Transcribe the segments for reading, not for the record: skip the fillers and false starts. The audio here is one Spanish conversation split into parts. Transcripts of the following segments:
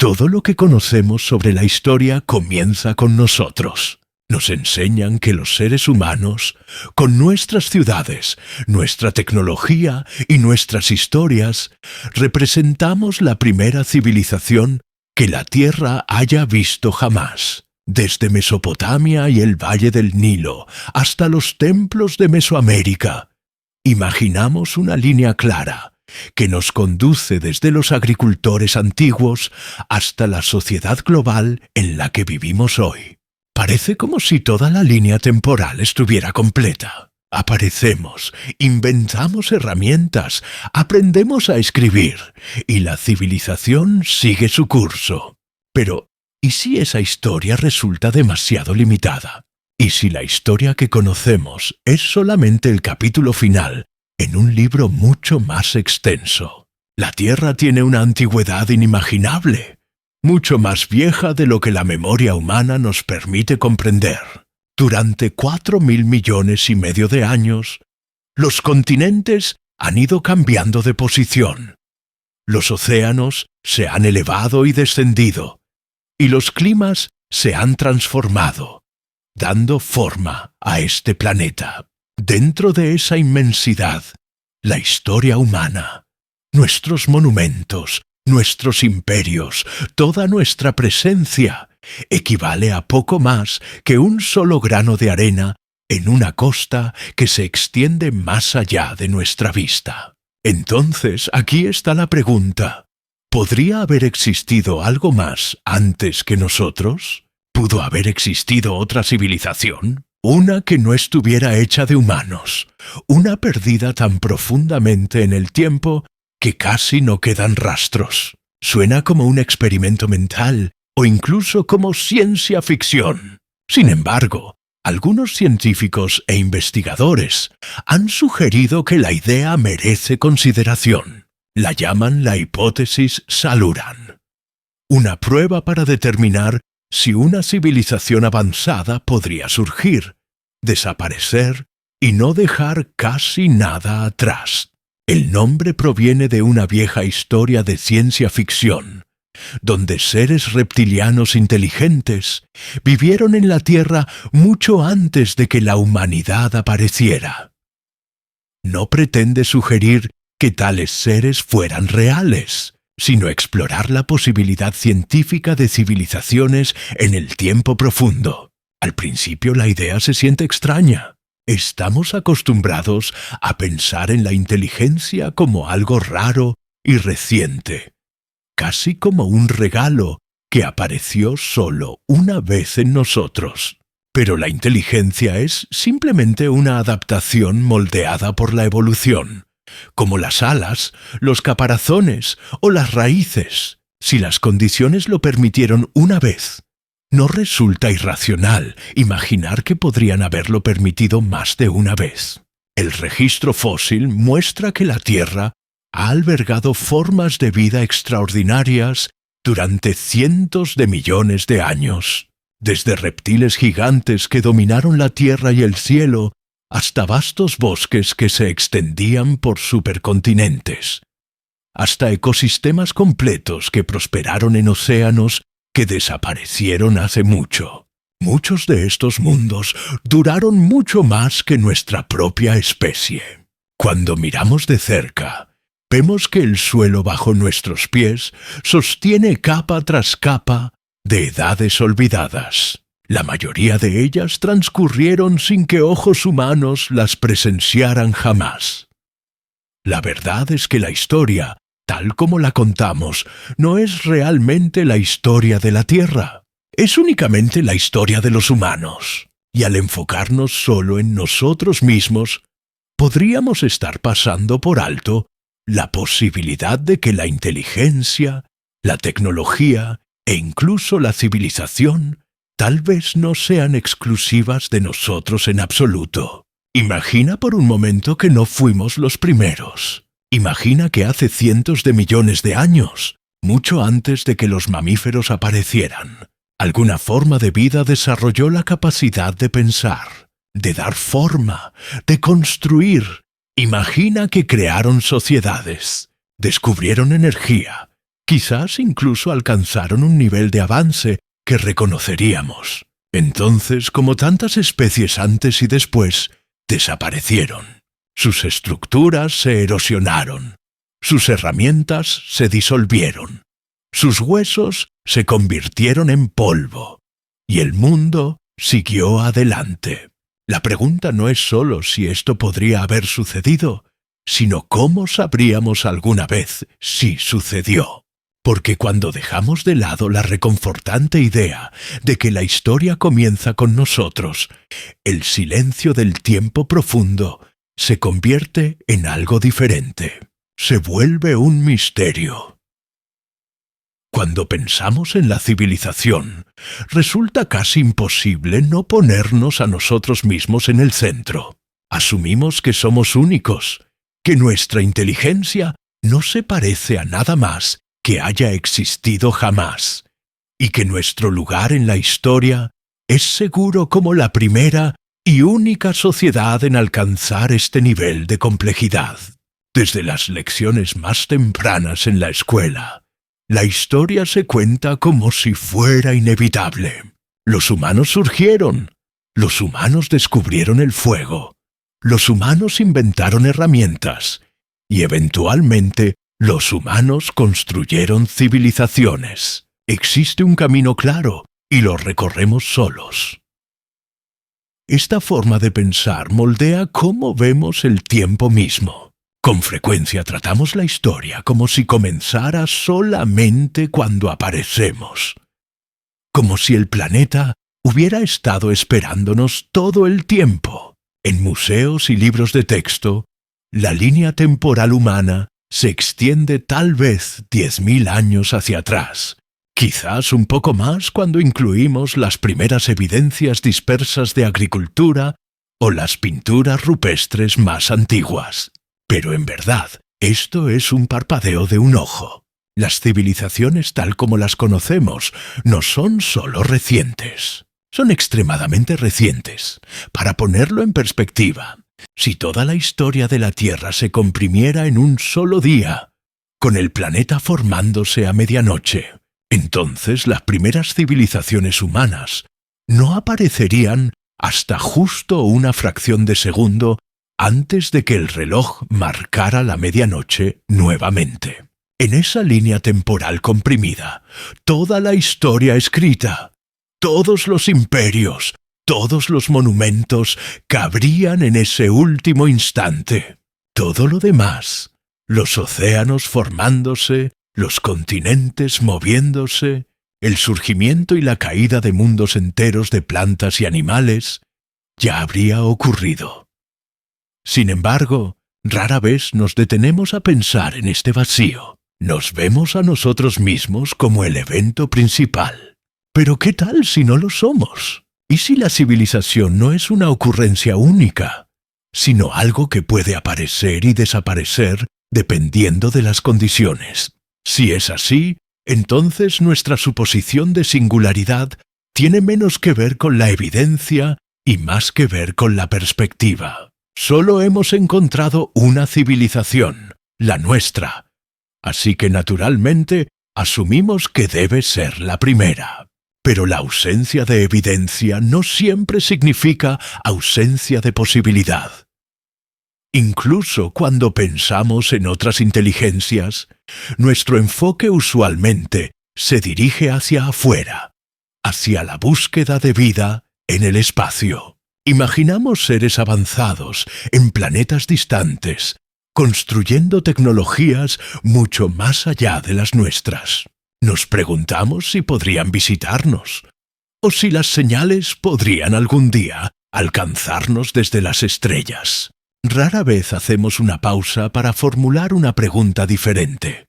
Todo lo que conocemos sobre la historia comienza con nosotros. Nos enseñan que los seres humanos, con nuestras ciudades, nuestra tecnología y nuestras historias, representamos la primera civilización que la Tierra haya visto jamás. Desde Mesopotamia y el Valle del Nilo hasta los templos de Mesoamérica, imaginamos una línea clara que nos conduce desde los agricultores antiguos hasta la sociedad global en la que vivimos hoy. Parece como si toda la línea temporal estuviera completa. Aparecemos, inventamos herramientas, aprendemos a escribir y la civilización sigue su curso. Pero, ¿y si esa historia resulta demasiado limitada? ¿Y si la historia que conocemos es solamente el capítulo final en un libro mucho más extenso? La Tierra tiene una antigüedad inimaginable, mucho más vieja de lo que la memoria humana nos permite comprender. Durante 4.000 millones y medio de años, los continentes han ido cambiando de posición. Los océanos se han elevado y descendido, y los climas se han transformado, dando forma a este planeta. Dentro de esa inmensidad, la historia humana, nuestros monumentos, nuestros imperios, toda nuestra presencia, equivale a poco más que un solo grano de arena en una costa que se extiende más allá de nuestra vista. Entonces, aquí está la pregunta. ¿Podría haber existido algo más antes que nosotros? ¿Pudo haber existido otra civilización? Una que no estuviera hecha de humanos, una perdida tan profundamente en el tiempo que casi no quedan rastros. Suena como un experimento mental o incluso como ciencia ficción. Sin embargo, algunos científicos e investigadores han sugerido que la idea merece consideración. La llaman la hipótesis Saluran. Una prueba para determinar si una civilización avanzada podría surgir, desaparecer y no dejar casi nada atrás. El nombre proviene de una vieja historia de ciencia ficción, donde seres reptilianos inteligentes vivieron en la Tierra mucho antes de que la humanidad apareciera. No pretende sugerir que tales seres fueran reales, sino explorar la posibilidad científica de civilizaciones en el tiempo profundo. Al principio la idea se siente extraña. Estamos acostumbrados a pensar en la inteligencia como algo raro y reciente, casi como un regalo que apareció solo una vez en nosotros. Pero la inteligencia es simplemente una adaptación moldeada por la evolución, como las alas, los caparazones o las raíces. Si las condiciones lo permitieron una vez, no resulta irracional imaginar que podrían haberlo permitido más de una vez. El registro fósil muestra que la Tierra ha albergado formas de vida extraordinarias durante cientos de millones de años, desde reptiles gigantes que dominaron la tierra y el cielo hasta vastos bosques que se extendían por supercontinentes, hasta ecosistemas completos que prosperaron en océanos que desaparecieron hace mucho. Muchos de estos mundos duraron mucho más que nuestra propia especie. Cuando miramos de cerca, vemos que el suelo bajo nuestros pies sostiene capa tras capa de edades olvidadas. La mayoría de ellas transcurrieron sin que ojos humanos las presenciaran jamás. La verdad es que la historia, tal como la contamos, no es realmente la historia de la Tierra. Es únicamente la historia de los humanos. Y al enfocarnos solo en nosotros mismos, podríamos estar pasando por alto la posibilidad de que la inteligencia, la tecnología e incluso la civilización tal vez no sean exclusivas de nosotros en absoluto. Imagina por un momento que no fuimos los primeros. Imagina que hace cientos de millones de años, mucho antes de que los mamíferos aparecieran, alguna forma de vida desarrolló la capacidad de pensar, de dar forma, de construir. Imagina que crearon sociedades, descubrieron energía, Quizás incluso alcanzaron un nivel de avance que reconoceríamos. Entonces, como tantas especies antes y después, desaparecieron. Sus estructuras se erosionaron. Sus herramientas se disolvieron. Sus huesos se convirtieron en polvo. Y el mundo siguió adelante. La pregunta no es solo si esto podría haber sucedido, sino cómo sabríamos alguna vez si sucedió. Porque cuando dejamos de lado la reconfortante idea de que la historia comienza con nosotros, el silencio del tiempo profundo se convierte en algo diferente. Se vuelve un misterio. Cuando pensamos en la civilización, resulta casi imposible no ponernos a nosotros mismos en el centro. Asumimos que somos únicos, que nuestra inteligencia no se parece a nada más que haya existido jamás, y que nuestro lugar en la historia es seguro como la primera y única sociedad en alcanzar este nivel de complejidad. Desde las lecciones más tempranas en la escuela, la historia se cuenta como si fuera inevitable. Los humanos surgieron, los humanos descubrieron el fuego, los humanos inventaron herramientas, y eventualmente los humanos construyeron civilizaciones. Existe un camino claro y lo recorremos solos. Esta forma de pensar moldea cómo vemos el tiempo mismo. Con frecuencia tratamos la historia como si comenzara solamente cuando aparecemos. Como si el planeta hubiera estado esperándonos todo el tiempo. En museos y libros de texto, la línea temporal humana se extiende tal vez 10.000 años hacia atrás, quizás un poco más cuando incluimos las primeras evidencias dispersas de agricultura o las pinturas rupestres más antiguas. Pero en verdad, esto es un parpadeo de un ojo. Las civilizaciones tal como las conocemos no son solo recientes, son extremadamente recientes. Para ponerlo en perspectiva, si toda la historia de la Tierra se comprimiera en un solo día, con el planeta formándose a medianoche, entonces las primeras civilizaciones humanas no aparecerían hasta justo una fracción de segundo antes de que el reloj marcara la medianoche nuevamente. En esa línea temporal comprimida, toda la historia escrita, todos los imperios, todos los monumentos cabrían en ese último instante. Todo lo demás, los océanos formándose, los continentes moviéndose, el surgimiento y la caída de mundos enteros de plantas y animales, ya habría ocurrido. Sin embargo, rara vez nos detenemos a pensar en este vacío. Nos vemos a nosotros mismos como el evento principal. Pero ¿qué tal si no lo somos? ¿Y si la civilización no es una ocurrencia única, sino algo que puede aparecer y desaparecer dependiendo de las condiciones? Si es así, entonces nuestra suposición de singularidad tiene menos que ver con la evidencia y más que ver con la perspectiva. Solo hemos encontrado una civilización, la nuestra. Así que naturalmente asumimos que debe ser la primera. Pero la ausencia de evidencia no siempre significa ausencia de posibilidad. Incluso cuando pensamos en otras inteligencias, nuestro enfoque usualmente se dirige hacia afuera, hacia la búsqueda de vida en el espacio. Imaginamos seres avanzados en planetas distantes, construyendo tecnologías mucho más allá de las nuestras. Nos preguntamos si podrían visitarnos, o si las señales podrían algún día alcanzarnos desde las estrellas. Rara vez hacemos una pausa para formular una pregunta diferente.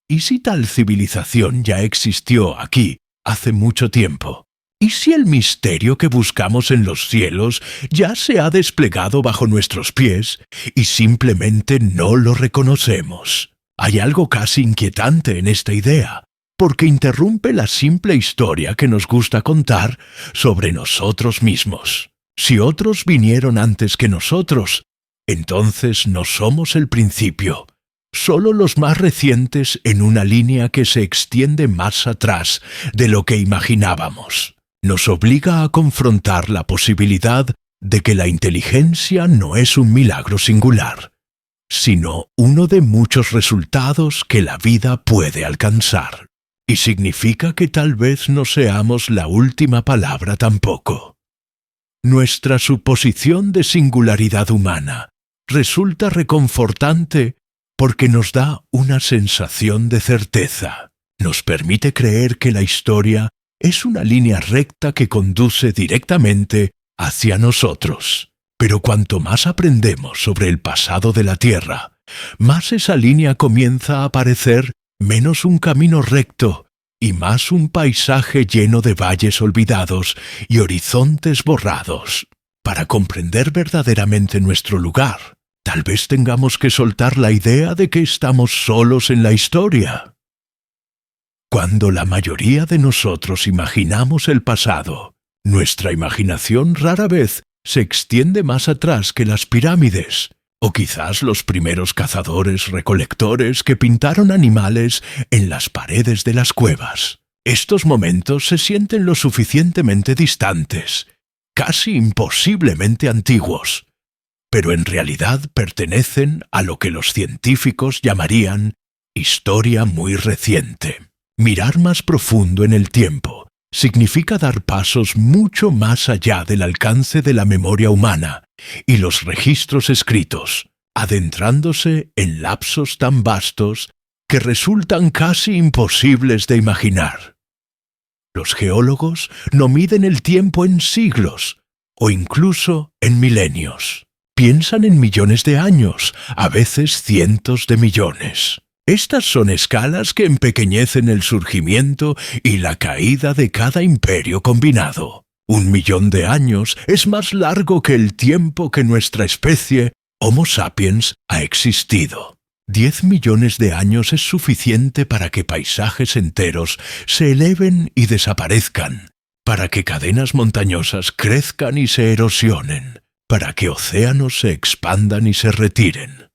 ¿Y si tal civilización ya existió aquí hace mucho tiempo? ¿Y si el misterio que buscamos en los cielos ya se ha desplegado bajo nuestros pies y simplemente no lo reconocemos? Hay algo casi inquietante en esta idea, porque interrumpe la simple historia que nos gusta contar sobre nosotros mismos. Si otros vinieron antes que nosotros, entonces no somos el principio, solo los más recientes en una línea que se extiende más atrás de lo que imaginábamos. Nos obliga a confrontar la posibilidad de que la inteligencia no es un milagro singular, sino uno de muchos resultados que la vida puede alcanzar. Y significa que tal vez no seamos la última palabra tampoco. Nuestra suposición de singularidad humana resulta reconfortante porque nos da una sensación de certeza. Nos permite creer que la historia es una línea recta que conduce directamente hacia nosotros. Pero cuanto más aprendemos sobre el pasado de la Tierra, más esa línea comienza a parecer menos un camino recto y más un paisaje lleno de valles olvidados y horizontes borrados. Para comprender verdaderamente nuestro lugar, tal vez tengamos que soltar la idea de que estamos solos en la historia. Cuando la mayoría de nosotros imaginamos el pasado, nuestra imaginación rara vez se extiende más atrás que las pirámides, o quizás los primeros cazadores-recolectores que pintaron animales en las paredes de las cuevas. Estos momentos se sienten lo suficientemente distantes, casi imposiblemente antiguos, pero en realidad pertenecen a lo que los científicos llamarían historia muy reciente. Mirar más profundo en el tiempo significa dar pasos mucho más allá del alcance de la memoria humana y los registros escritos, adentrándose en lapsos tan vastos que resultan casi imposibles de imaginar. Los geólogos no miden el tiempo en siglos o incluso en milenios. Piensan en millones de años, a veces cientos de millones. Estas son escalas que empequeñecen el surgimiento y la caída de cada imperio combinado. 1 millón de años es más largo que el tiempo que nuestra especie, Homo sapiens, ha existido. 10 millones de años es suficiente para que paisajes enteros se eleven y desaparezcan, para que cadenas montañosas crezcan y se erosionen, para que océanos se expandan y se retiren.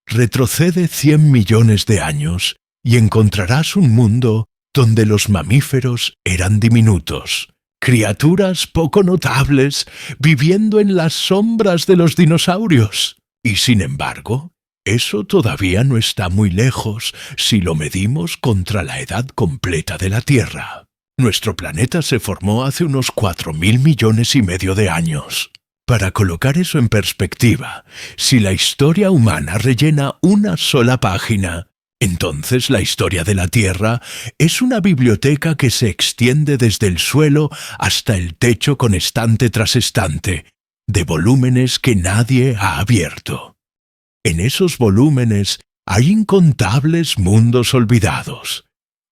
Retrocede 100 millones de años y encontrarás un mundo donde los mamíferos eran diminutos, criaturas poco notables viviendo en las sombras de los dinosaurios. Y sin embargo, eso todavía no está muy lejos si lo medimos contra la edad completa de la Tierra. Nuestro planeta se formó hace unos 4.000 millones y medio de años. Para colocar eso en perspectiva, si la historia humana rellena una sola página, entonces la historia de la Tierra es una biblioteca que se extiende desde el suelo hasta el techo con estante tras estante, de volúmenes que nadie ha abierto. En esos volúmenes hay incontables mundos olvidados,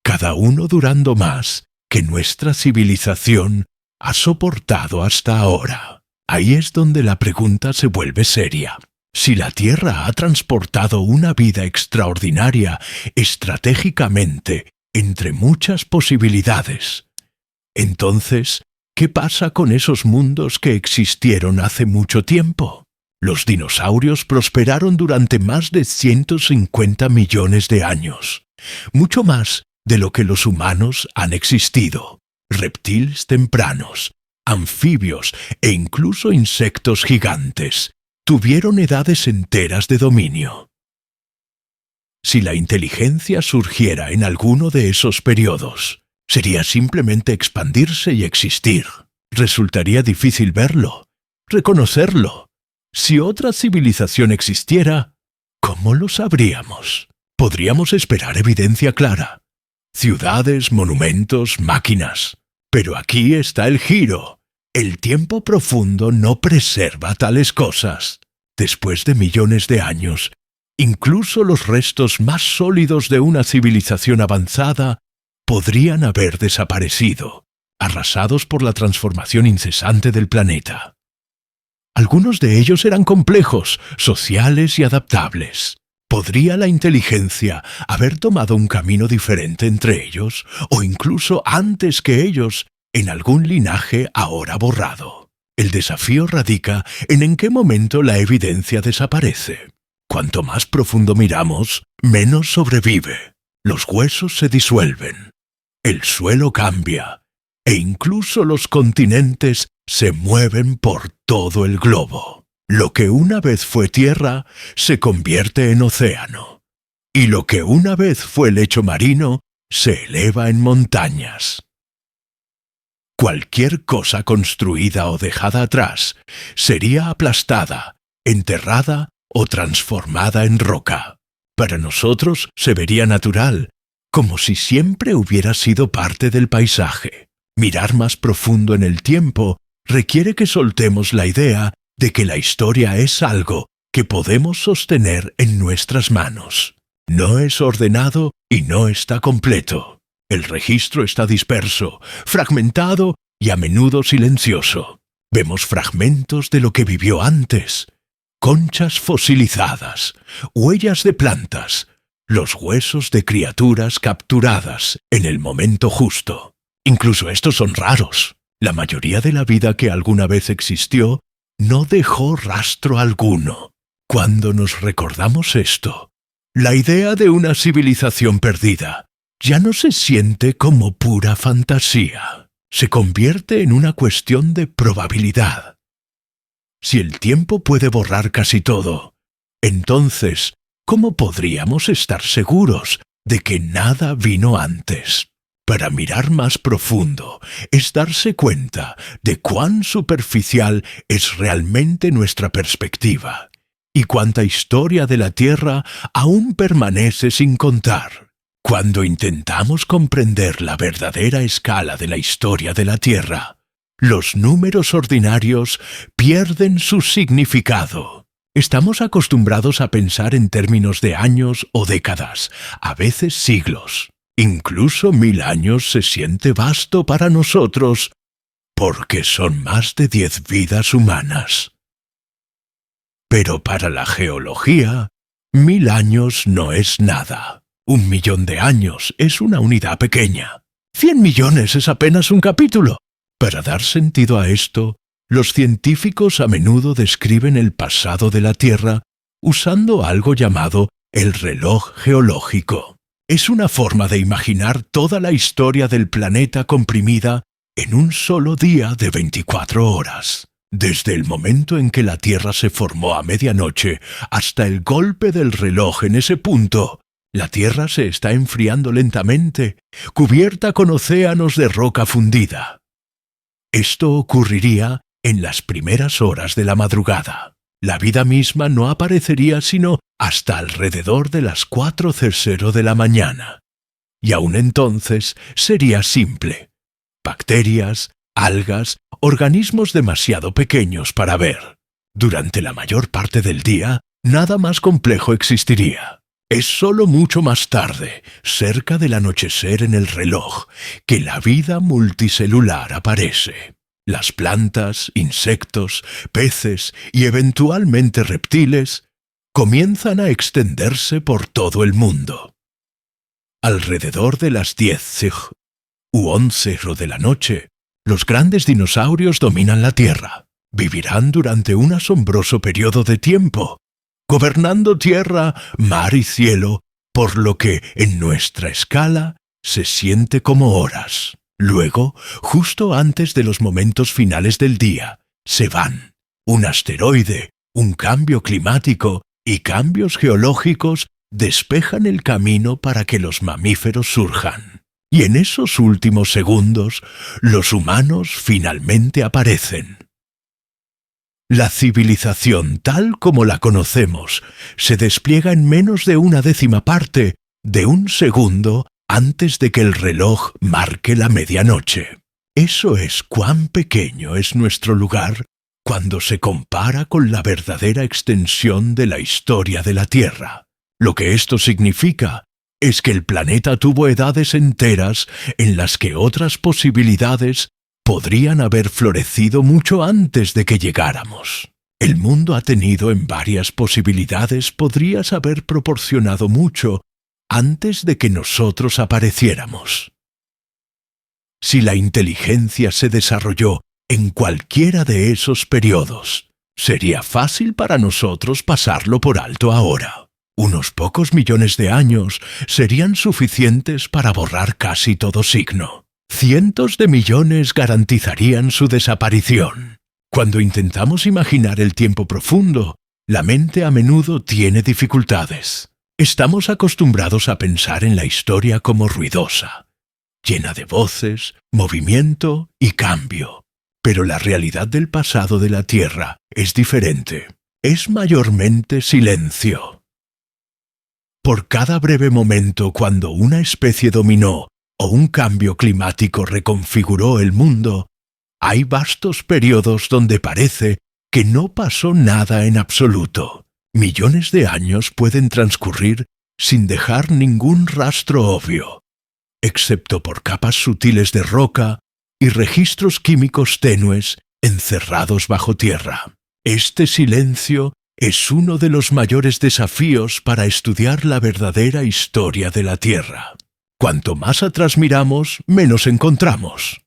cada uno durando más que nuestra civilización ha soportado hasta ahora. Ahí es donde la pregunta se vuelve seria. Si la Tierra ha transportado una vida extraordinaria estratégicamente entre muchas posibilidades, entonces, ¿qué pasa con esos mundos que existieron hace mucho tiempo? Los dinosaurios prosperaron durante más de 150 millones de años, mucho más de lo que los humanos han existido. Reptiles tempranos, anfibios e incluso insectos gigantes tuvieron edades enteras de dominio. Si la inteligencia surgiera en alguno de esos periodos, sería simplemente expandirse y existir. Resultaría difícil verlo, reconocerlo. Si otra civilización existiera, ¿cómo lo sabríamos? Podríamos esperar evidencia clara. Ciudades, monumentos, máquinas. Pero aquí está el giro. El tiempo profundo no preserva tales cosas. Después de millones de años, incluso los restos más sólidos de una civilización avanzada podrían haber desaparecido, arrasados por la transformación incesante del planeta. Algunos de ellos eran complejos, sociales y adaptables. ¿Podría la inteligencia haber tomado un camino diferente entre ellos, o incluso antes que ellos, en algún linaje ahora borrado? El desafío radica en qué momento la evidencia desaparece. Cuanto más profundo miramos, menos sobrevive. Los huesos se disuelven, el suelo cambia, e incluso los continentes se mueven por todo el globo. Lo que una vez fue tierra se convierte en océano, y lo que una vez fue lecho marino se eleva en montañas. Cualquier cosa construida o dejada atrás sería aplastada, enterrada o transformada en roca. Para nosotros se vería natural, como si siempre hubiera sido parte del paisaje. Mirar más profundo en el tiempo requiere que soltemos la idea de que la historia es algo que podemos sostener en nuestras manos. No es ordenado y no está completo. El registro está disperso, fragmentado y a menudo silencioso. Vemos fragmentos de lo que vivió antes, conchas fosilizadas, huellas de plantas, los huesos de criaturas capturadas en el momento justo. Incluso estos son raros. La mayoría de la vida que alguna vez existió no dejó rastro alguno. Cuando nos recordamos esto, la idea de una civilización perdida ya no se siente como pura fantasía. Se convierte en una cuestión de probabilidad. Si el tiempo puede borrar casi todo, entonces, ¿cómo podríamos estar seguros de que nada vino antes? Para mirar más profundo es darse cuenta de cuán superficial es realmente nuestra perspectiva y cuánta historia de la Tierra aún permanece sin contar. Cuando intentamos comprender la verdadera escala de la historia de la Tierra, los números ordinarios pierden su significado. Estamos acostumbrados a pensar en términos de años o décadas, a veces siglos. Incluso 1000 años se siente vasto para nosotros, porque son más de 10 vidas humanas. Pero para la geología, 1000 años no es nada. 1 millón de años es una unidad pequeña. 100 millones es apenas un capítulo. Para dar sentido a esto, los científicos a menudo describen el pasado de la Tierra usando algo llamado el reloj geológico. Es una forma de imaginar toda la historia del planeta comprimida en un solo día de 24 horas. Desde el momento en que la Tierra se formó a medianoche hasta el golpe del reloj en ese punto, la Tierra se está enfriando lentamente, cubierta con océanos de roca fundida. Esto ocurriría en las primeras horas de la madrugada. La vida misma no aparecería sino hasta alrededor de las 4:00 de la mañana. Y aún entonces sería simple. Bacterias, algas, organismos demasiado pequeños para ver. Durante la mayor parte del día, nada más complejo existiría. Es solo mucho más tarde, cerca del anochecer en el reloj, que la vida multicelular aparece. Las plantas, insectos, peces y eventualmente reptiles comienzan a extenderse por todo el mundo. Alrededor de las 10 u 11 de la noche, los grandes dinosaurios dominan la Tierra. Vivirán durante un asombroso periodo de tiempo, gobernando tierra, mar y cielo, por lo que en nuestra escala se siente como horas. Luego, justo antes de los momentos finales del día, se van. Un asteroide, un cambio climático y cambios geológicos despejan el camino para que los mamíferos surjan. Y en esos últimos segundos, los humanos finalmente aparecen. La civilización tal como la conocemos se despliega en menos de 1/10 parte de un segundo antes de que el reloj marque la medianoche. Eso es cuán pequeño es nuestro lugar cuando se compara con la verdadera extensión de la historia de la Tierra. Lo que esto significa es que el planeta tuvo edades enteras en las que otras posibilidades podrían haber florecido mucho antes de que llegáramos. El mundo ha tenido en varias posibilidades podrías haber proporcionado mucho antes de que nosotros apareciéramos. Si la inteligencia se desarrolló en cualquiera de esos periodos, Sería fácil para nosotros pasarlo por alto ahora. Unos pocos millones de años serían suficientes para borrar casi todo signo. Cientos de millones garantizarían su desaparición. Cuando intentamos imaginar el tiempo profundo, la mente a menudo tiene dificultades. Estamos acostumbrados a pensar en la historia como ruidosa, llena de voces, movimiento y cambio. Pero la realidad del pasado de la Tierra es diferente. Es mayormente silencio. Por cada breve momento cuando una especie dominó o un cambio climático reconfiguró el mundo, hay vastos periodos donde parece que no pasó nada en absoluto. Millones de años pueden transcurrir sin dejar ningún rastro obvio, excepto por capas sutiles de roca y registros químicos tenues encerrados bajo tierra. Este silencio es uno de los mayores desafíos para estudiar la verdadera historia de la Tierra. Cuanto más atrás miramos, menos encontramos.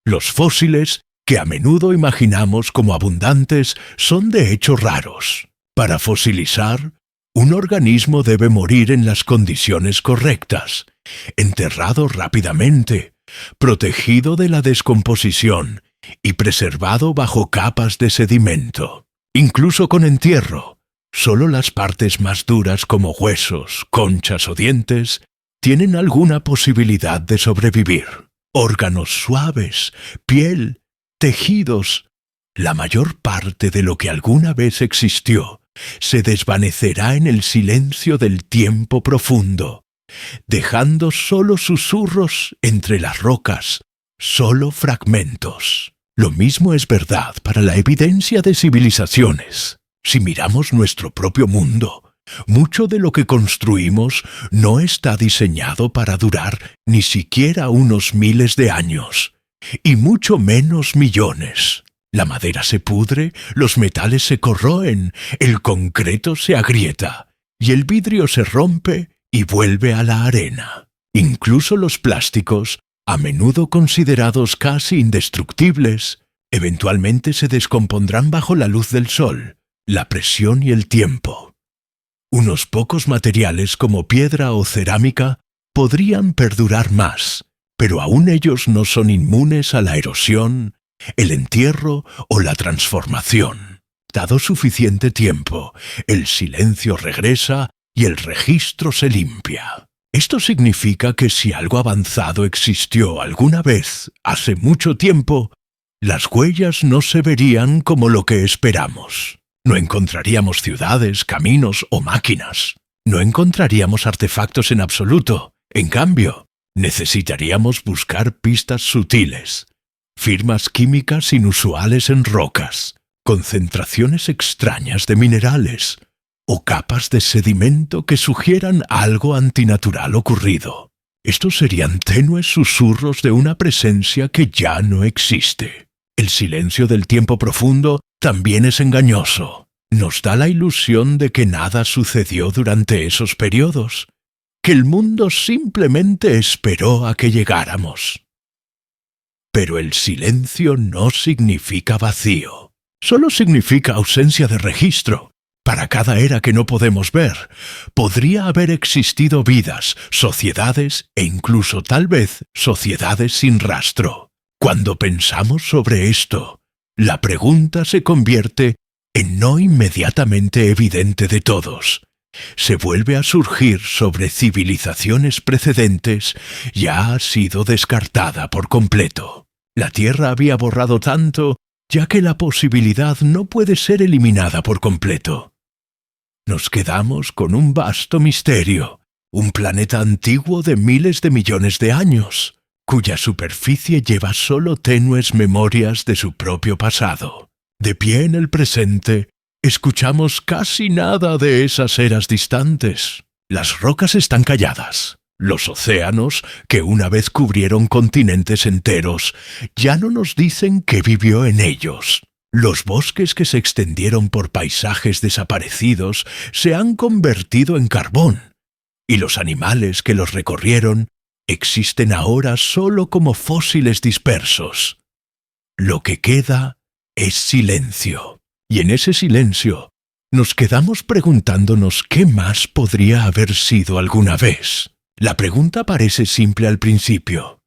Los fósiles, que a menudo imaginamos como abundantes, son de hecho raros. Para fosilizar, un organismo debe morir en las condiciones correctas, enterrado rápidamente, protegido de la descomposición y preservado bajo capas de sedimento. Incluso con entierro, solo las partes más duras como huesos, conchas o dientes tienen alguna posibilidad de sobrevivir. Órganos suaves, piel, tejidos, la mayor parte de lo que alguna vez existió se desvanecerá en el silencio del tiempo profundo, dejando solo susurros entre las rocas, solo fragmentos. Lo mismo es verdad para la evidencia de civilizaciones. Si miramos nuestro propio mundo, mucho de lo que construimos no está diseñado para durar ni siquiera unos miles de años, y mucho menos millones. La madera se pudre, los metales se corroen, el concreto se agrieta, y el vidrio se rompe y vuelve a la arena. Incluso los plásticos, a menudo considerados casi indestructibles, eventualmente se descompondrán bajo la luz del sol, la presión y el tiempo. Unos pocos materiales como piedra o cerámica podrían perdurar más, pero aún ellos no son inmunes a la erosión, el entierro o la transformación. Dado suficiente tiempo, el silencio regresa y el registro se limpia. Esto significa que si algo avanzado existió alguna vez, hace mucho tiempo, las huellas no se verían como lo que esperamos. No encontraríamos ciudades, caminos o máquinas. No encontraríamos artefactos en absoluto. En cambio, necesitaríamos buscar pistas sutiles, firmas químicas inusuales en rocas, concentraciones extrañas de minerales o capas de sedimento que sugieran algo antinatural ocurrido. Estos serían tenues susurros de una presencia que ya no existe. El silencio del tiempo profundo también es engañoso. Nos da la ilusión de que nada sucedió durante esos periodos, que el mundo simplemente esperó a que llegáramos. Pero el silencio no significa vacío, solo significa ausencia de registro. Para cada era que no podemos ver, podría haber existido vidas, sociedades e incluso tal vez sociedades sin rastro. Cuando pensamos sobre esto, la pregunta se convierte en no inmediatamente evidente de todos. Se vuelve a surgir sobre civilizaciones precedentes ya ha sido descartada por completo. La Tierra había borrado tanto, ya que la posibilidad no puede ser eliminada por completo. Nos quedamos con un vasto misterio, un planeta antiguo de miles de millones de años, cuya superficie lleva solo tenues memorias de su propio pasado. De pie en el presente, escuchamos casi nada de esas eras distantes. Las rocas están calladas. Los océanos, que una vez cubrieron continentes enteros, ya no nos dicen qué vivió en ellos. Los bosques que se extendieron por paisajes desaparecidos se han convertido en carbón, y los animales que los recorrieron existen ahora solo como fósiles dispersos. Lo que queda es silencio. Y en ese silencio, nos quedamos preguntándonos qué más podría haber sido alguna vez. La pregunta parece simple al principio.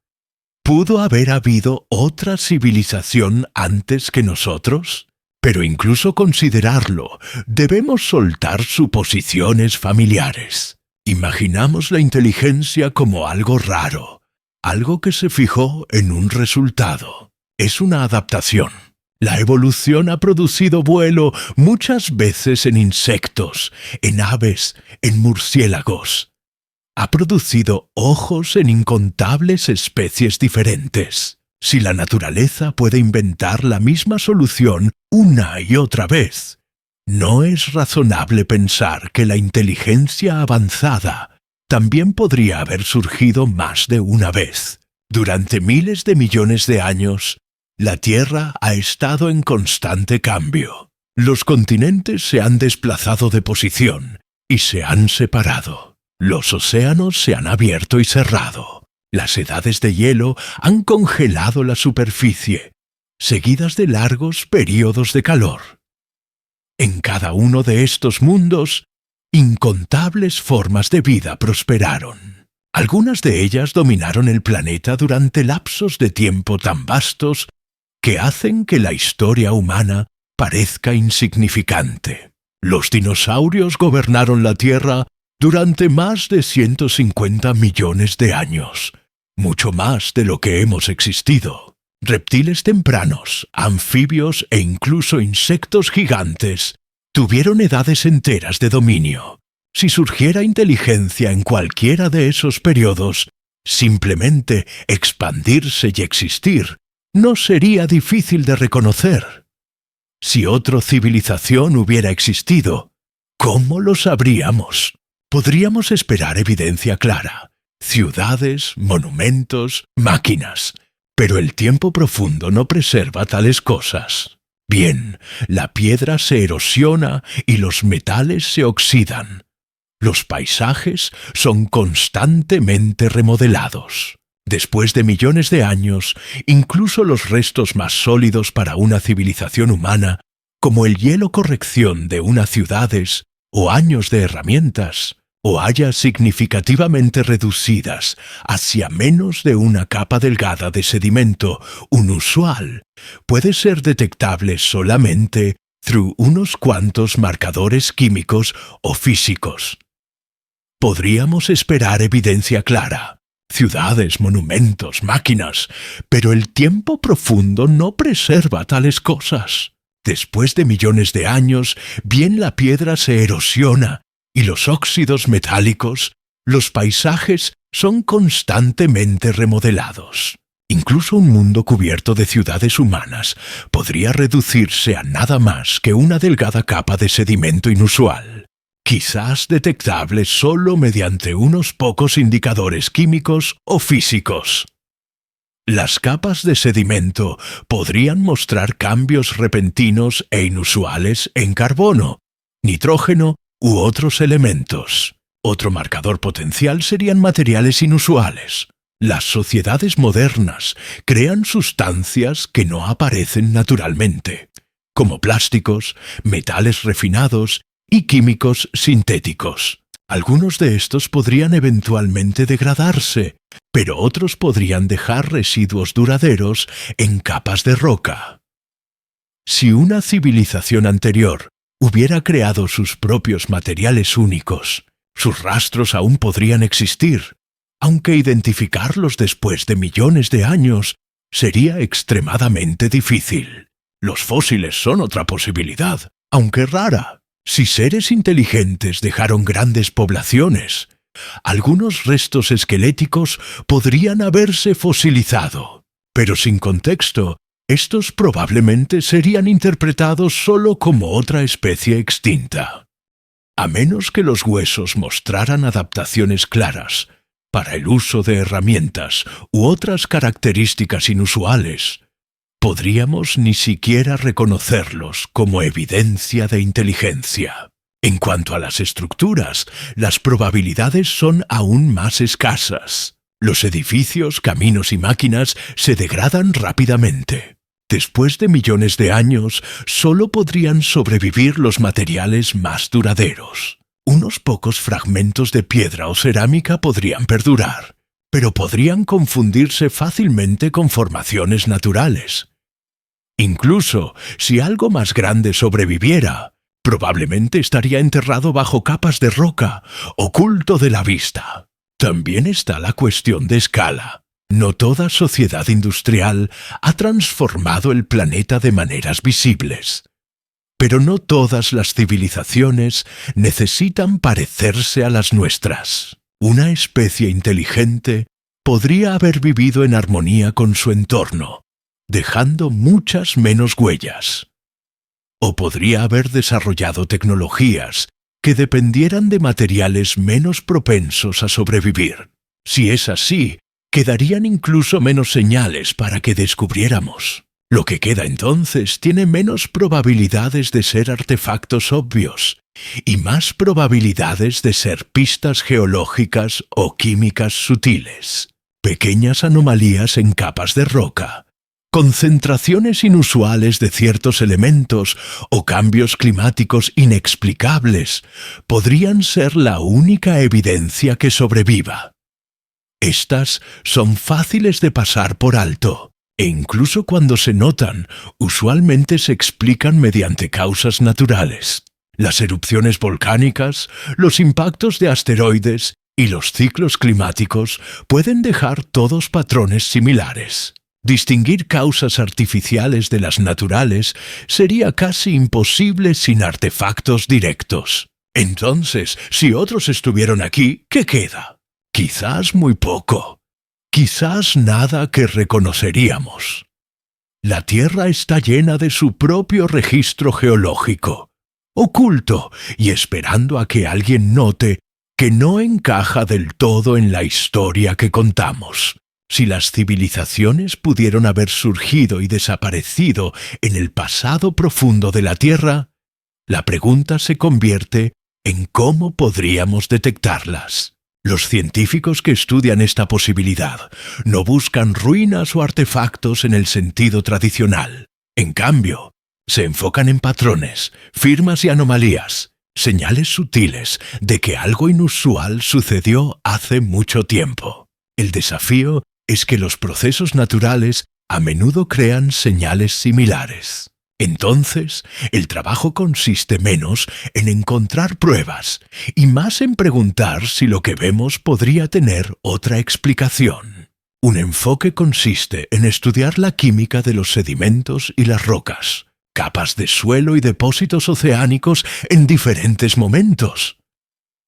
¿Pudo haber habido otra civilización antes que nosotros? Pero incluso considerarlo, debemos soltar suposiciones familiares. Imaginamos la inteligencia como algo raro, algo que se fijó en un resultado. Es una adaptación. La evolución ha producido vuelo muchas veces en insectos, en aves, en murciélagos. Ha producido ojos en incontables especies diferentes. Si la naturaleza puede inventar la misma solución una y otra vez, ¿no es razonable pensar que la inteligencia avanzada también podría haber surgido más de una vez? Durante miles de millones de años, la Tierra ha estado en constante cambio. Los continentes se han desplazado de posición y se han separado. Los océanos se han abierto y cerrado. Las edades de hielo han congelado la superficie, seguidas de largos períodos de calor. En cada uno de estos mundos, incontables formas de vida prosperaron. Algunas de ellas dominaron el planeta durante lapsos de tiempo tan vastos que hacen que la historia humana parezca insignificante. Los dinosaurios gobernaron la Tierra durante más de 150 millones de años, mucho más de lo que hemos existido. Reptiles tempranos, anfibios e incluso insectos gigantes tuvieron edades enteras de dominio. Si surgiera inteligencia en cualquiera de esos periodos, simplemente expandirse y existir no sería difícil de reconocer. Si otra civilización hubiera existido, ¿cómo lo sabríamos? Podríamos esperar evidencia clara, ciudades, monumentos, máquinas, pero el tiempo profundo no preserva tales cosas. Bien, la piedra se erosiona y los metales se oxidan. Los paisajes son constantemente remodelados. Después de millones de años, incluso los restos más sólidos para una civilización humana, como el hielo corrección de unas ciudades o años de herramientas, o haya significativamente reducidas hacia menos de una capa delgada de sedimento inusual, puede ser detectable solamente through unos cuantos marcadores químicos o físicos. Podríamos esperar evidencia clara, ciudades, monumentos, máquinas, pero el tiempo profundo no preserva tales cosas. Después de millones de años, bien la piedra se erosiona y los óxidos metálicos, los paisajes son constantemente remodelados. Incluso un mundo cubierto de ciudades humanas podría reducirse a nada más que una delgada capa de sedimento inusual, quizás detectable solo mediante unos pocos indicadores químicos o físicos. Las capas de sedimento podrían mostrar cambios repentinos e inusuales en carbono, nitrógeno u otros elementos. Otro marcador potencial serían materiales inusuales. Las sociedades modernas crean sustancias que no aparecen naturalmente, como plásticos, metales refinados y químicos sintéticos. Algunos de estos podrían eventualmente degradarse, pero otros podrían dejar residuos duraderos en capas de roca. Si una civilización anterior hubiera creado sus propios materiales únicos, sus rastros aún podrían existir, aunque identificarlos después de millones de años sería extremadamente difícil. Los fósiles son otra posibilidad, aunque rara. Si seres inteligentes dejaron grandes poblaciones, algunos restos esqueléticos podrían haberse fosilizado, pero sin contexto, estos probablemente serían interpretados solo como otra especie extinta. A menos que los huesos mostraran adaptaciones claras para el uso de herramientas u otras características inusuales, podríamos ni siquiera reconocerlos como evidencia de inteligencia. En cuanto a las estructuras, las probabilidades son aún más escasas. Los edificios, caminos y máquinas se degradan rápidamente. Después de millones de años, solo podrían sobrevivir los materiales más duraderos. Unos pocos fragmentos de piedra o cerámica podrían perdurar, pero podrían confundirse fácilmente con formaciones naturales. Incluso si algo más grande sobreviviera, probablemente estaría enterrado bajo capas de roca, oculto de la vista. También está la cuestión de escala. No toda sociedad industrial ha transformado el planeta de maneras visibles. Pero no todas las civilizaciones necesitan parecerse a las nuestras. Una especie inteligente podría haber vivido en armonía con su entorno, dejando muchas menos huellas. O podría haber desarrollado tecnologías que dependieran de materiales menos propensos a sobrevivir. Si es así, quedarían incluso menos señales para que descubriéramos. Lo que queda entonces tiene menos probabilidades de ser artefactos obvios y más probabilidades de ser pistas geológicas o químicas sutiles, pequeñas anomalías en capas de roca, concentraciones inusuales de ciertos elementos o cambios climáticos inexplicables podrían ser la única evidencia que sobreviva. Estas son fáciles de pasar por alto, e incluso cuando se notan, usualmente se explican mediante causas naturales. Las erupciones volcánicas, los impactos de asteroides y los ciclos climáticos pueden dejar todos patrones similares. Distinguir causas artificiales de las naturales sería casi imposible sin artefactos directos. Entonces, si otros estuvieron aquí, ¿qué queda? Quizás muy poco. Quizás nada que reconoceríamos. La Tierra está llena de su propio registro geológico, oculto y esperando a que alguien note que no encaja del todo en la historia que contamos. Si las civilizaciones pudieron haber surgido y desaparecido en el pasado profundo de la Tierra, la pregunta se convierte en cómo podríamos detectarlas. Los científicos que estudian esta posibilidad no buscan ruinas o artefactos en el sentido tradicional. En cambio, se enfocan en patrones, firmas y anomalías, señales sutiles de que algo inusual sucedió hace mucho tiempo. El desafío es que los procesos naturales a menudo crean señales similares. Entonces, el trabajo consiste menos en encontrar pruebas y más en preguntar si lo que vemos podría tener otra explicación. Un enfoque consiste en estudiar la química de los sedimentos y las rocas, capas de suelo y depósitos oceánicos en diferentes momentos.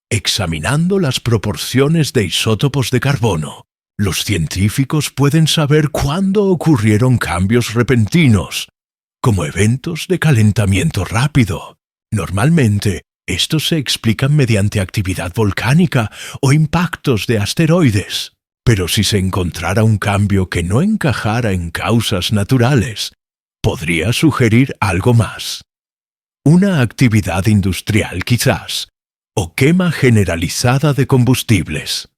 Examinando las proporciones de isótopos de carbono, los científicos pueden saber cuándo ocurrieron cambios repentinos, como eventos de calentamiento rápido. Normalmente, estos se explican mediante actividad volcánica o impactos de asteroides. Pero si se encontrara un cambio que no encajara en causas naturales, podría sugerir algo más. Una actividad industrial quizás, o quema generalizada de combustibles.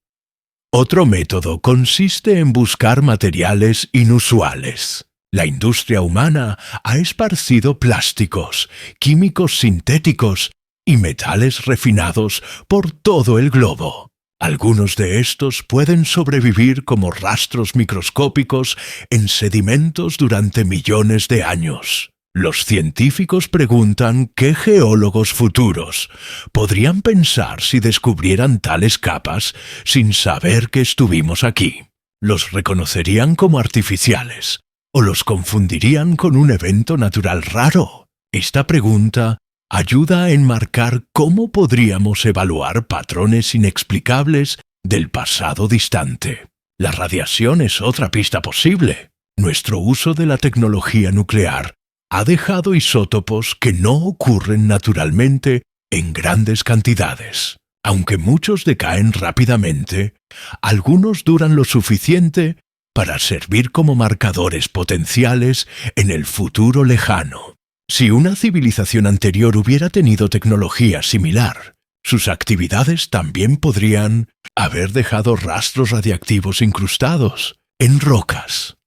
Otro método consiste en buscar materiales inusuales. La industria humana ha esparcido plásticos, químicos sintéticos y metales refinados por todo el globo. Algunos de estos pueden sobrevivir como rastros microscópicos en sedimentos durante millones de años. Los científicos preguntan qué geólogos futuros podrían pensar si descubrieran tales capas sin saber que estuvimos aquí. ¿Los reconocerían como artificiales o los confundirían con un evento natural raro? Esta pregunta ayuda a enmarcar cómo podríamos evaluar patrones inexplicables del pasado distante. La radiación es otra pista posible. Nuestro uso de la tecnología nuclear ha dejado isótopos que no ocurren naturalmente en grandes cantidades. Aunque muchos decaen rápidamente, algunos duran lo suficiente para servir como marcadores potenciales en el futuro lejano. Si una civilización anterior hubiera tenido tecnología similar, sus actividades también podrían haber dejado rastros radiactivos incrustados en rocas.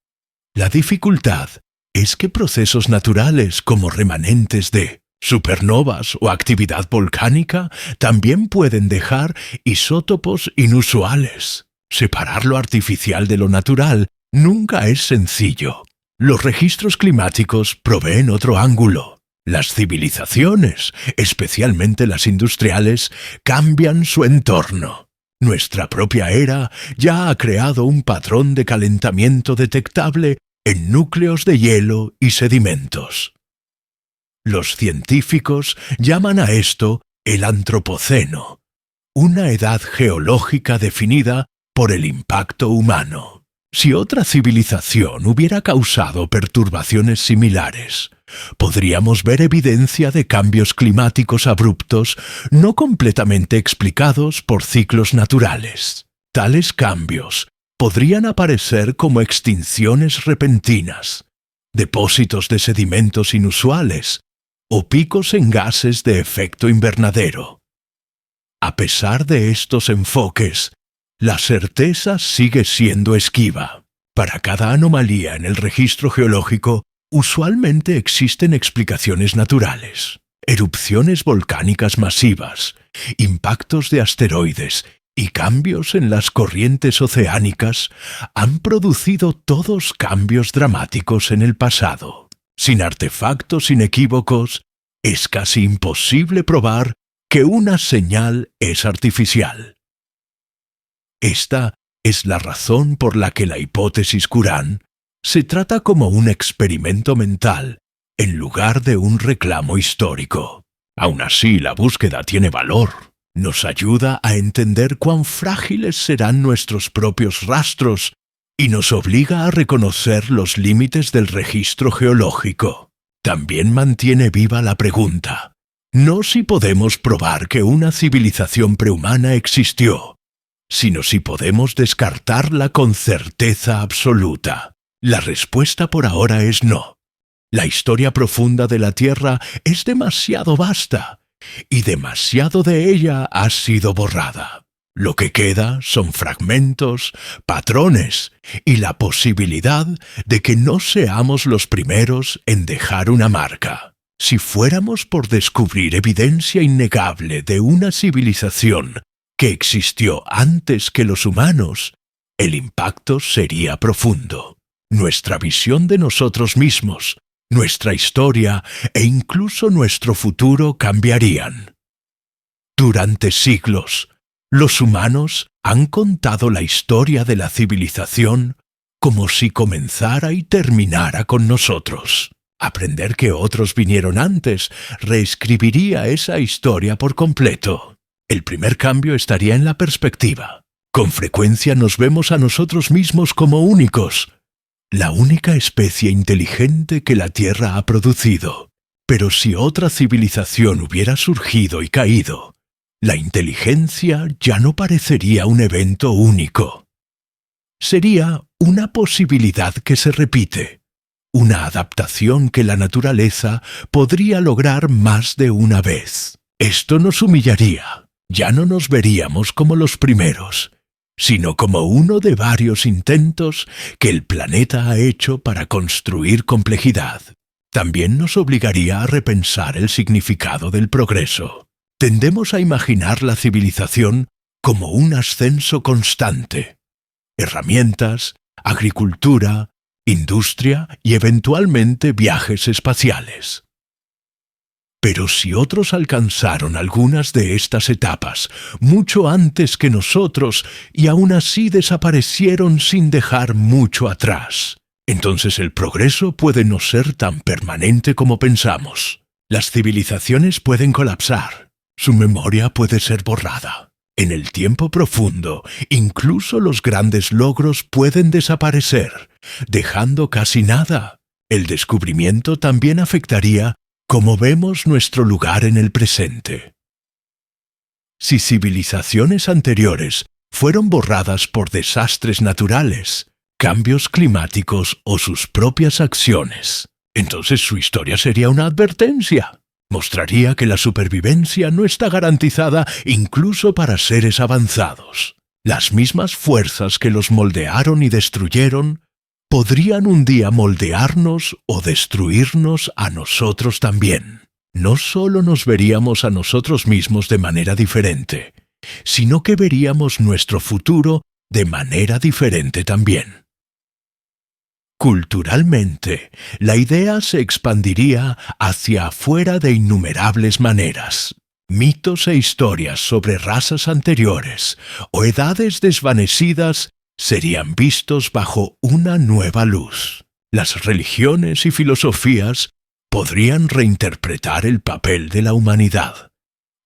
La dificultad es que procesos naturales como remanentes de supernovas o actividad volcánica también pueden dejar isótopos inusuales. Separar lo artificial de lo natural nunca es sencillo. Los registros climáticos proveen otro ángulo. Las civilizaciones, especialmente las industriales, cambian su entorno. Nuestra propia era ya ha creado un patrón de calentamiento detectable en núcleos de hielo y sedimentos. Los científicos llaman a esto el Antropoceno, una edad geológica definida por el impacto humano. Si otra civilización hubiera causado perturbaciones similares, podríamos ver evidencia de cambios climáticos abruptos no completamente explicados por ciclos naturales. Tales cambios podrían aparecer como extinciones repentinas, depósitos de sedimentos inusuales o picos en gases de efecto invernadero. A pesar de estos enfoques, la certeza sigue siendo esquiva. Para cada anomalía en el registro geológico, usualmente existen explicaciones naturales. Erupciones volcánicas masivas, impactos de asteroides y cambios en las corrientes oceánicas han producido todos cambios dramáticos en el pasado. Sin artefactos inequívocos, es casi imposible probar que una señal es artificial. Esta es la razón por la que la hipótesis Qur'an se trata como un experimento mental en lugar de un reclamo histórico. Aún así, la búsqueda tiene valor. Nos ayuda a entender cuán frágiles serán nuestros propios rastros y nos obliga a reconocer los límites del registro geológico. También mantiene viva la pregunta, no si podemos probar que una civilización prehumana existió, sino si podemos descartarla con certeza absoluta. La respuesta por ahora es no. La historia profunda de la Tierra es demasiado vasta, y demasiado de ella ha sido borrada. Lo que queda son fragmentos, patrones y la posibilidad de que no seamos los primeros en dejar una marca. Si fuéramos por descubrir evidencia innegable de una civilización que existió antes que los humanos, el impacto sería profundo. Nuestra visión de nosotros mismos, nuestra historia e incluso nuestro futuro cambiarían. Durante siglos, los humanos han contado la historia de la civilización como si comenzara y terminara con nosotros. Aprender que otros vinieron antes reescribiría esa historia por completo. El primer cambio estaría en la perspectiva. Con frecuencia nos vemos a nosotros mismos como únicos, la única especie inteligente que la Tierra ha producido. Pero si otra civilización hubiera surgido y caído, la inteligencia ya no parecería un evento único. Sería una posibilidad que se repite, una adaptación que la naturaleza podría lograr más de una vez. Esto nos humillaría. Ya no nos veríamos como los primeros, sino como uno de varios intentos que el planeta ha hecho para construir complejidad. También nos obligaría a repensar el significado del progreso. Tendemos a imaginar la civilización como un ascenso constante. Herramientas, agricultura, industria y eventualmente viajes espaciales. Pero si otros alcanzaron algunas de estas etapas mucho antes que nosotros y aún así desaparecieron sin dejar mucho atrás, entonces el progreso puede no ser tan permanente como pensamos. Las civilizaciones pueden colapsar, su memoria puede ser borrada. En el tiempo profundo, incluso los grandes logros pueden desaparecer, dejando casi nada. El descubrimiento también afectaría cómo vemos nuestro lugar en el presente. Si civilizaciones anteriores fueron borradas por desastres naturales, cambios climáticos o sus propias acciones, entonces su historia sería una advertencia. Mostraría que la supervivencia no está garantizada incluso para seres avanzados. Las mismas fuerzas que los moldearon y destruyeron podrían un día moldearnos o destruirnos a nosotros también. No solo nos veríamos a nosotros mismos de manera diferente, sino que veríamos nuestro futuro de manera diferente también. Culturalmente, la idea se expandiría hacia afuera de innumerables maneras. Mitos e historias sobre razas anteriores o edades desvanecidas serían vistos bajo una nueva luz. Las religiones y filosofías podrían reinterpretar el papel de la humanidad,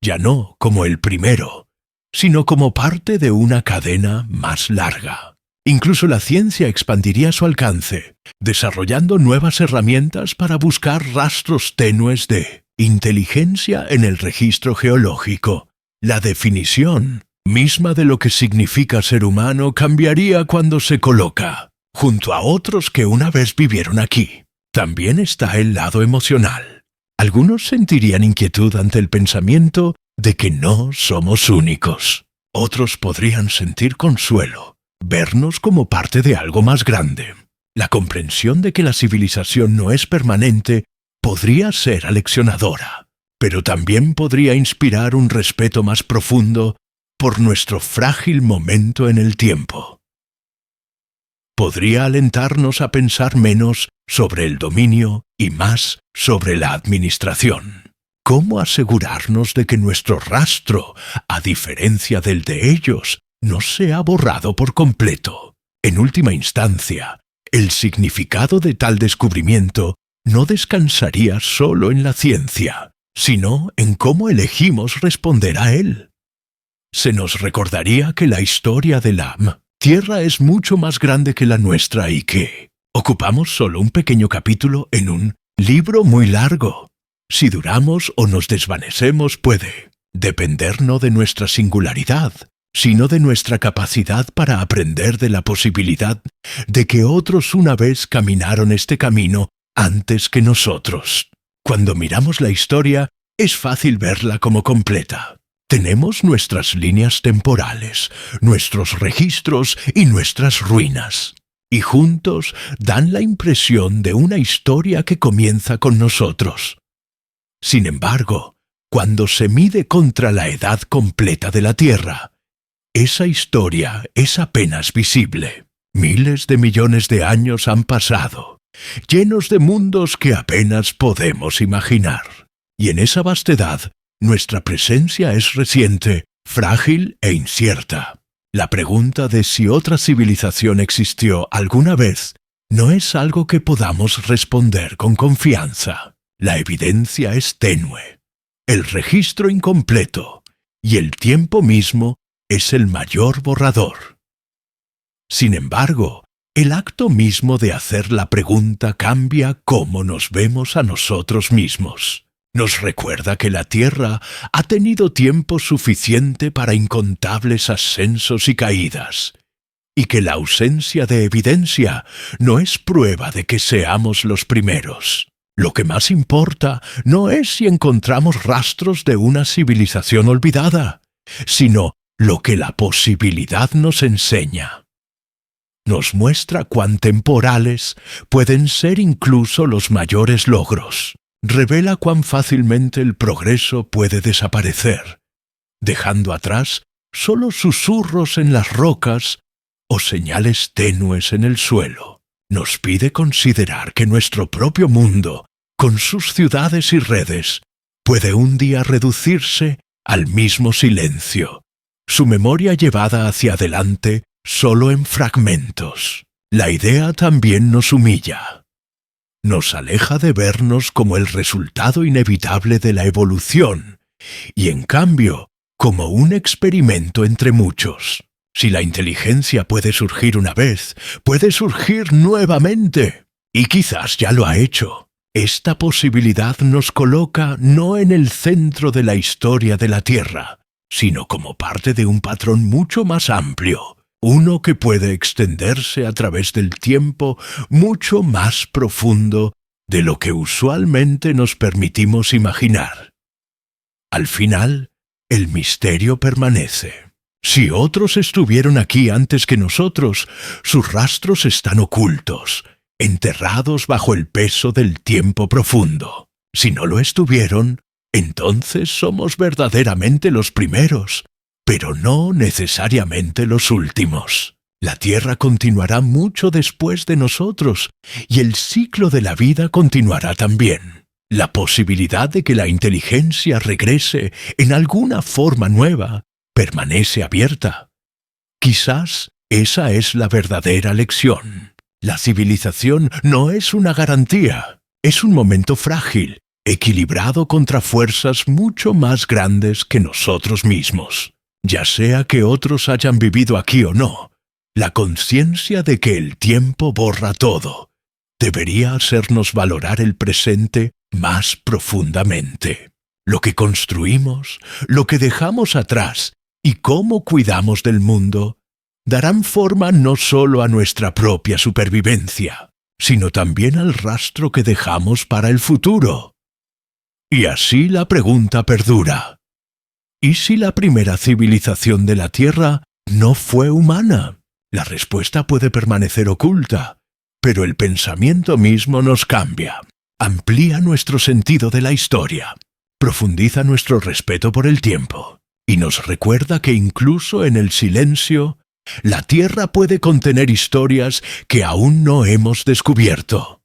ya no como el primero, sino como parte de una cadena más larga. Incluso la ciencia expandiría su alcance, desarrollando nuevas herramientas para buscar rastros tenues de inteligencia en el registro geológico. La definición misma de lo que significa ser humano cambiaría cuando se coloca junto a otros que una vez vivieron aquí. También está el lado emocional. Algunos sentirían inquietud ante el pensamiento de que no somos únicos. Otros podrían sentir consuelo, vernos como parte de algo más grande. La comprensión de que la civilización no es permanente podría ser aleccionadora, pero también podría inspirar un respeto más profundo por nuestro frágil momento en el tiempo. Podría alentarnos a pensar menos sobre el dominio y más sobre la administración. ¿Cómo asegurarnos de que nuestro rastro, a diferencia del de ellos, no sea borrado por completo? En última instancia, el significado de tal descubrimiento no descansaría solo en la ciencia, sino en cómo elegimos responder a él. Se nos recordaría que la historia de la Tierra es mucho más grande que la nuestra y que ocupamos solo un pequeño capítulo en un libro muy largo. Si duramos o nos desvanecemos puede depender no de nuestra singularidad, sino de nuestra capacidad para aprender de la posibilidad de que otros una vez caminaron este camino antes que nosotros. Cuando miramos la historia, es fácil verla como completa. Tenemos nuestras líneas temporales, nuestros registros y nuestras ruinas, y juntos dan la impresión de una historia que comienza con nosotros. Sin embargo, cuando se mide contra la edad completa de la Tierra, esa historia es apenas visible. Miles de millones de años han pasado, llenos de mundos que apenas podemos imaginar. Y en esa vastedad, nuestra presencia es reciente, frágil e incierta. La pregunta de si otra civilización existió alguna vez no es algo que podamos responder con confianza. La evidencia es tenue, el registro incompleto, y el tiempo mismo es el mayor borrador. Sin embargo, el acto mismo de hacer la pregunta cambia cómo nos vemos a nosotros mismos. Nos recuerda que la Tierra ha tenido tiempo suficiente para incontables ascensos y caídas, y que la ausencia de evidencia no es prueba de que seamos los primeros. Lo que más importa no es si encontramos rastros de una civilización olvidada, sino lo que la posibilidad nos enseña. Nos muestra cuán temporales pueden ser incluso los mayores logros. Revela cuán fácilmente el progreso puede desaparecer, dejando atrás solo susurros en las rocas o señales tenues en el suelo. Nos pide considerar que nuestro propio mundo, con sus ciudades y redes, puede un día reducirse al mismo silencio, su memoria llevada hacia adelante solo en fragmentos. La idea también nos humilla. Nos aleja de vernos como el resultado inevitable de la evolución, y en cambio, como un experimento entre muchos. Si la inteligencia puede surgir una vez, puede surgir nuevamente, y quizás ya lo ha hecho. Esta posibilidad nos coloca no en el centro de la historia de la Tierra, sino como parte de un patrón mucho más amplio, uno que puede extenderse a través del tiempo mucho más profundo de lo que usualmente nos permitimos imaginar. Al final, el misterio permanece. Si otros estuvieron aquí antes que nosotros, sus rastros están ocultos, enterrados bajo el peso del tiempo profundo. Si no lo estuvieron, entonces somos verdaderamente los primeros, pero no necesariamente los últimos. La Tierra continuará mucho después de nosotros, y el ciclo de la vida continuará también. La posibilidad de que la inteligencia regrese en alguna forma nueva permanece abierta. Quizás esa es la verdadera lección. La civilización no es una garantía, es un momento frágil, equilibrado contra fuerzas mucho más grandes que nosotros mismos. Ya sea que otros hayan vivido aquí o no, la conciencia de que el tiempo borra todo debería hacernos valorar el presente más profundamente. Lo que construimos, lo que dejamos atrás y cómo cuidamos del mundo darán forma no solo a nuestra propia supervivencia, sino también al rastro que dejamos para el futuro. Y así la pregunta perdura. ¿Y si la primera civilización de la Tierra no fue humana? La respuesta puede permanecer oculta, pero el pensamiento mismo nos cambia, amplía nuestro sentido de la historia, profundiza nuestro respeto por el tiempo y nos recuerda que incluso en el silencio, la Tierra puede contener historias que aún no hemos descubierto.